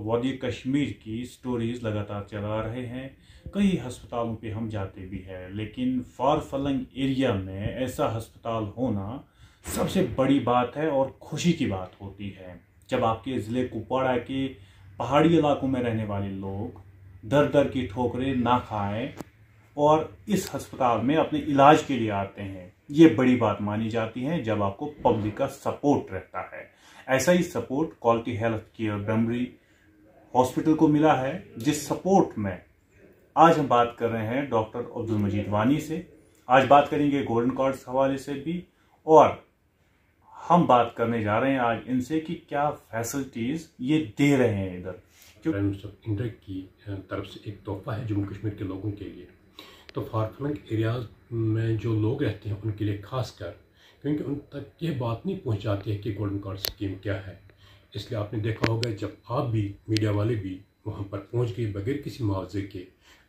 वादी कश्मीर की स्टोरीज लगातार चला रहे हैं। कई अस्पतालों पे हम जाते भी हैं, लेकिन फार फलंग एरिया में ऐसा अस्पताल होना सबसे बड़ी बात है और खुशी की बात होती है। जब आपके ज़िले कुपवाड़ा के पहाड़ी इलाकों में रहने वाले लोग दर दर की ठोकरें ना खाएं और इस अस्पताल में अपने इलाज के लिए आते हैं, ये बड़ी बात मानी जाती है जब आपको पब्लिक का सपोर्ट रहता है। ऐसा ही सपोर्ट क्वालिटी हेल्थ केयर बेमरी हॉस्पिटल को मिला है, जिस सपोर्ट में आज हम बात कर रहे हैं डॉक्टर अब्दुल मजीद वानी से। आज बात करेंगे गोल्डन कार्ड हवाले से भी, और हम बात करने जा रहे हैं आज इनसे कि क्या फैसिलिटीज ये दे रहे हैं इधर। प्राइम मिनिस्टर इंडिया की तरफ से एक तोहफा है जम्मू कश्मीर के लोगों के लिए। तो फार फ्लंग एरियाज में जो लोग रहते हैं उनके लिए खास कर, क्योंकि उन तक ये बात नहीं पहुंच जाती है कि गोल्डन कार्ड स्कीम क्या है। इसलिए आपने देखा होगा जब आप भी मीडिया वाले भी वहां पर पहुंच गए बगैर किसी मुआवजे के,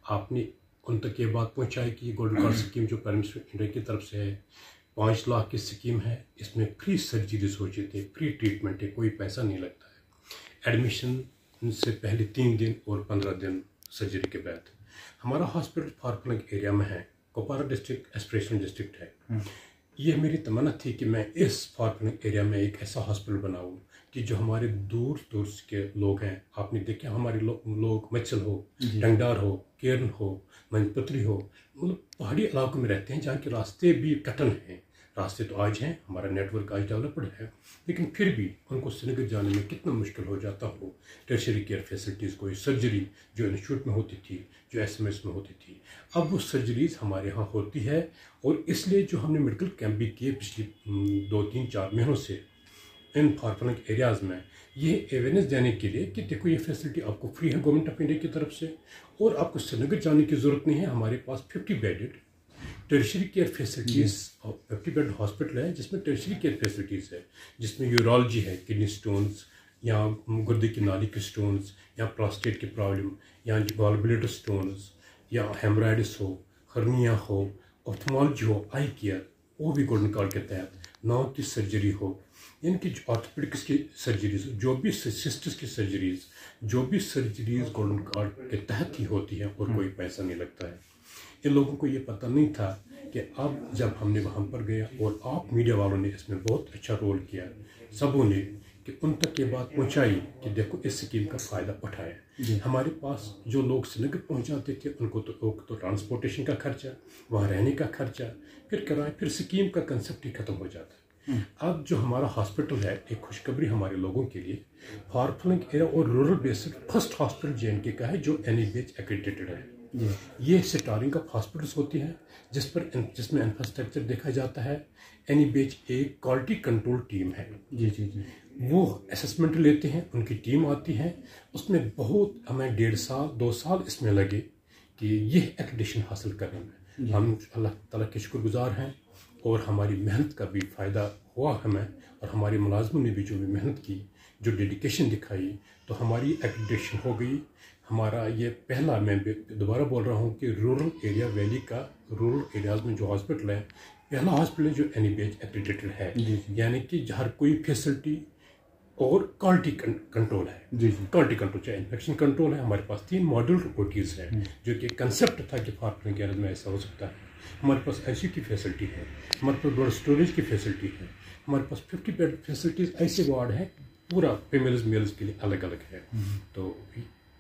आपने उन तक ये बात पहुंचाई कि गोल्डन कार्ड स्कीम जो प्राइम मिनिस्टर इंडिया की तरफ से है 5 लाख की स्कीम है। इसमें फ्री सर्जरीज होती है, फ्री ट्रीटमेंट है, कोई पैसा नहीं लगता है। एडमिशन से पहले 3 दिन और 15 दिन सर्जरी के बाद। हमारा हॉस्पिटल फार फ्लंग एरिया में है, कुपवाड़ा डिस्ट्रिक्ट एस्पिरेशनल डिस्ट्रिक्ट है। ये मेरी तमन्ना थी कि मैं इस फार फ्लंग एरिया में एक ऐसा हॉस्पिटल बनाऊं कि जो हमारे दूर दूर के लोग हैं, आपने देखे हमारे लोग मच्छल हो, डंगडार हो, केरन हो, मंजपत्री हो, मतलब पहाड़ी इलाकों में रहते हैं जहाँ के रास्ते भी कठिन हैं। रास्ते तो आज हैं, हमारा नेटवर्क आज डेवलप्ड है, लेकिन फिर भी उनको श्रीनगर जाने में कितना मुश्किल हो जाता हो। टर्शियरी केयर फैसिलिटीज़, कोई सर्जरी जो इंस्टीट्यूट में होती थी, जो SMS में होती थी, अब वो सर्जरीज हमारे यहाँ होती है। और इसलिए जो हमने मेडिकल कैंप भी किए पिछले 2-3-4 महीनों से इन फार फ्लंग एरियाज़ में, ये अवेयरनेस देने के लिए कि देखो ये फैसिलिटी आपको फ्री है गवर्नमेंट ऑफ इंडिया की तरफ से, और आपको श्रीनगर जाने की ज़रूरत नहीं है। हमारे पास 50 bedded tertiary care facilities, 50 bed hospital है जिसमें टर्शियरी केयर फैसिलिटीज़ है, जिसमें यूरोलॉजी है, किडनी स्टोन्स या गुर्दे की नाली के स्टोन्स या प्रोस्टेट की प्रॉब्लम या गॉल ब्लैडर स्टोन्स या हेमराइडिस हो, हर्निया हो, ऑप्थेमोलॉजी हो, आई केयर, वो भी गोल्डन कार्ड के तहत, नाव की सर्जरी हो, यानी कि ऑर्थोपेडिक्स की सर्जरीज, जो भी सिस्टर्स की सर्जरीज, जो भी सर्जरीज गोल्डन कार्ड के तहत ही होती है और कोई पैसा नहीं लगता है। इन लोगों को ये पता नहीं था कि अब जब हमने वहाँ पर गया और आप मीडिया वालों ने इसमें बहुत अच्छा रोल किया, सबों ने, कि उन तक ये बात पहुँचाई कि देखो इस स्कीम का फ़ायदा उठाए। हमारे पास जो लोग श्रीनगर पहुँचाते थे उनको तो ट्रांसपोर्टेशन का खर्चा, वहाँ रहने का खर्चा, फिर किराया, फिर स्कीम का कंसेप्ट ही ख़त्म हो जाता है। अब जो हमारा हॉस्पिटल है, एक खुशखबरी हमारे लोगों के लिए, फार फ्लंग एरिया और rural based first hospital JNK का है जो NABH एक्रेडिटेड है। ये स्टारिंग ऑफ हॉस्पिटल्स होती है जिसमें इंफ्रास्ट्रक्चर देखा जाता है। NABH एक क्वालिटी कंट्रोल टीम है, वो असेसमेंट लेते हैं, उनकी टीम आती है, उसमें बहुत हमें 1.5 साल 2 साल इसमें लगे कि ये एक्रेडिटेशन हासिल करने में। हम अल्लाह ताला के शुक्रगुजार हैं और हमारी मेहनत का भी फ़ायदा हुआ हमें, और हमारे मुलाजमों ने भी जो भी मेहनत की, जो डेडिकेशन दिखाई, तो हमारी एक्रेडिटेशन हो गई। हमारा ये पहला, मैं दोबारा बोल रहा हूँ कि रूरल एरिया वैली का, रूरल एरियाज़ में जो हॉस्पिटल है, पहला हॉस्पिटल है जो NABH एक्रेडिटेड है, यानी कि हर कोई फैसिलिटी और क्वालिटी कंट्रोल है। क्वालिटी कंट्रोल, चाहे इन्फेक्शन कंट्रोल है। हमारे पास 3 मॉड्यूलर OTs हैं, जो कि कंसेप्ट था कि फार फ्लंग एरियाज़ में ऐसा हो सकता है। हमारे पास ICU की फैसिलिटी है, हमारे पास ब्लड स्टोरेज की फैसिलिटी है, हमारे पास 50 बेड फैसिलिटीज़, ऐसे वार्ड है, पूरा फीमेल्स मेल्स के लिए अलग अलग है। तो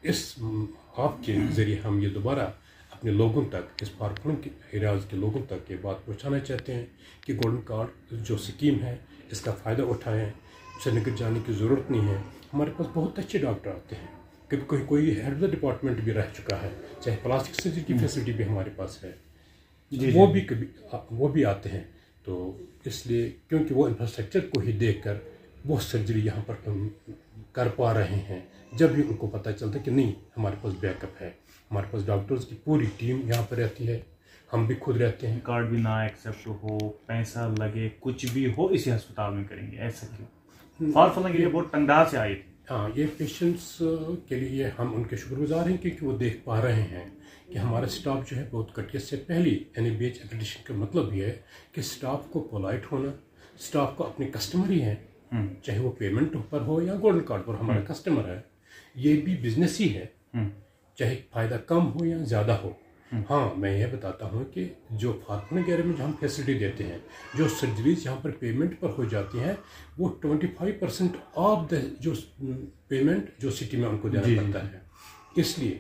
इस आपके ज़रिए हम ये दोबारा अपने लोगों तक, इस फार फ्लंग एरियाज़ के लोगों तक ये बात पहुंचाना चाहते हैं कि गोल्डन कार्ड जो स्कीम है इसका फ़ायदा उठाएं। श्रीनगर जाने की ज़रूरत नहीं है। हमारे पास बहुत अच्छे डॉक्टर आते हैं, कभी कोई हेड ऑफ द डिपार्टमेंट भी रह चुका है, चाहे प्लास्टिक सर्जरी की फैसिलिटी भी हमारे पास है, वो भी आते हैं। तो इसलिए क्योंकि वो इंफ्रास्ट्रक्चर को ही देखकर वो सर्जरी यहाँ पर कर पा रहे हैं, जब भी उनको पता चलता है कि नहीं हमारे पास बैकअप है, हमारे पास डॉक्टर्स की पूरी टीम यहाँ पर रहती है, हम भी खुद रहते हैं। कार्ड भी ना एक्सेप्ट हो, पैसा लगे, कुछ भी हो, इसी अस्पताल में करेंगे, ऐसा क्यों? फार फ्लंग एरिया बहुत तंगदार से आए थे। हाँ, ये पेशेंट्स के लिए हम उनके शुक्रगुजार हैं क्योंकि वो देख पा रहे हैं कि हमारा स्टाफ जो है बहुत कटियत से। पहली NABH एक्रेडिटेशन का मतलब ये है कि स्टाफ को पोलाइट होना, स्टाफ को अपने कस्टमर ही है, चाहे वो पेमेंट पर हो या गोल्डन कार्ड पर हमारा कस्टमर है, یہ بھی بزنس ہی ہے، چاہے فائدہ کم ہو یا زیادہ ہو۔ ہاں میں یہ بتاتا ہوں کہ جو فارفلنگ ایریا میں جو ہم فیسلٹی دیتے ہیں، جو سرجریز یہاں پر پیمنٹ پر ہو جاتی ہیں، وہ 25% آف دا جو پیمنٹ جو سٹی میں ان کو دینا پڑتا ہے۔ اس لیے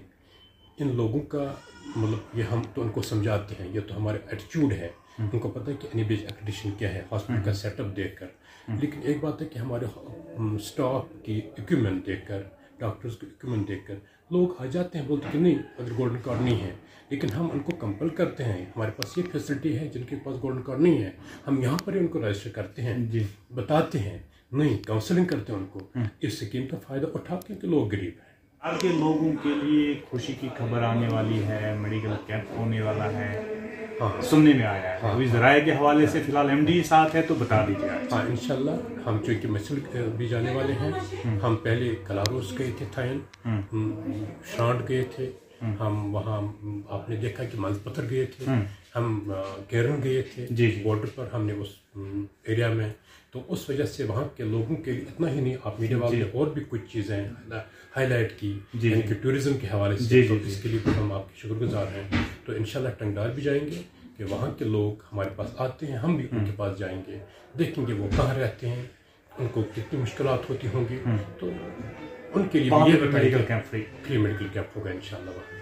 ان لوگوں کا مطلب یہ ہم تو ان کو سمجھاتے ہیں، یہ تو ہمارا ایٹیچیوڈ ہے، ان کو پتہ ہے کہ NABH ایکریڈیشن کیا ہے ہاسپٹل کا سیٹ اپ دیکھ کر۔ لیکن ایک بات ہے کہ ہمارے اسٹاف کی اکوپمنٹ دیکھ کر، ڈاکٹرز کی اکوپمنٹ دیکھ کر لوگ آ جاتے ہیں، بولتے کہ نہیں اگر گولڈن کارڈ نہیں ہے، لیکن ہم ان کو کمپل کرتے ہیں، ہمارے پاس یہ فیسلٹی ہے، جن کے پاس گولڈن کارڈ نہیں ہے ہم یہاں پر ہی ان کو رجسٹر کرتے ہیں، بتاتے ہیں، نہیں کاؤنسلنگ کرتے ہیں ان کو، اس سکیم کا فائدہ اٹھا کے کہ لوگ غریب ہیں۔ آپ کے لوگوں کے لیے خوشی کی خبر آنے والی ہے، میڈیکل کیمپ ہونے والا ہے، سننے میں آیا ہے، ابھی ذرائع کے حوالے سے فی الحال MD ساتھ ہے تو بتا دیجیے۔ ہاں انشاءاللہ ہم چونکہ مسل بھی جانے والے ہیں، ہم پہلے کلاروس گئے تھے، تھائن شرانٹ گئے تھے، ہم وہاں آپ نے دیکھا کہ منز پتھر گئے تھے، ہم کیرن گئے تھے بارڈر پر، ہم نے اس ایریا میں، تو اس وجہ سے وہاں کے لوگوں کے لیے اتنا ہی نہیں، آپ میڈیا والے نے اور بھی کچھ چیزیں ہائی لائٹ کی، یعنی کہ ٹورزم کے حوالے سے، تو اس کے لیے بھی ہم آپ کے شکر گزار ہیں۔ تو انشاءاللہ ٹنگڈار بھی جائیں گے کہ وہاں کے لوگ ہمارے پاس آتے ہیں، ہم بھی ان کے پاس جائیں گے، دیکھیں گے وہ کہاں رہتے ہیں، ان کو کتنی مشکلات ہوتی ہوں گی، تو ان کے لیے بھی یہ medical camp free medical camp ہوگا انشاءاللہ وہاں۔